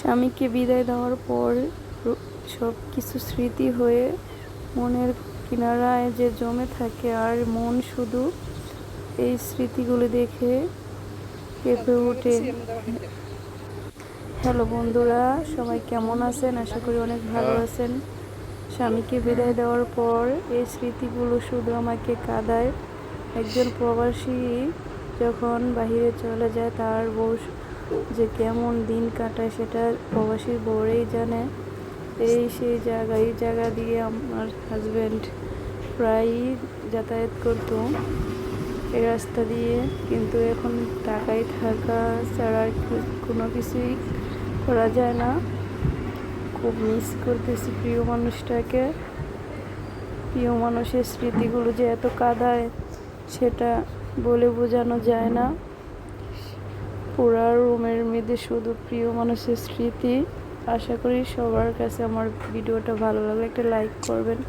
স্বামীকে বিদায় দেওয়ার পর সব কিছু স্মৃতি হয়ে মনের কিনারায় যে জমে থাকে, আর মন শুধু এই স্মৃতিগুলো দেখে কেঁপে ওঠে। হ্যালো বন্ধুরা, সবাই কেমন আছেন? আশা করি অনেক ভালো আছেন। স্বামীকে বিদায় দেওয়ার পর এই স্মৃতিগুলো শুধু আমাকে কাঁদায়। একজন প্রবাসী যখন বাহিরে চলে যায়, তার বউ যে কেমন দিন কাটায় সেটা প্রবাসীর বউরেই জানে। সেই জায়গা দিয়ে আমার হাজব্যান্ড প্রায়ই যাতায়াত করতো এই রাস্তা দিয়ে, কিন্তু এখন ঢাকায় থাকা ছাড়া কোনো কিছুই করা যায় না। খুব মিস করতেছি প্রিয় মানুষটাকে। প্রিয় মানুষের স্মৃতিগুলো যে এত কাঁদায় সেটা বলে বোঝানো যায় না। পুরা রুমের মধ্যে শুধু প্রিয় মানুষের স্মৃতি। আশা করি সবার কাছে আমার ভিডিওটা ভালো লাগলে একটা লাইক করবেন।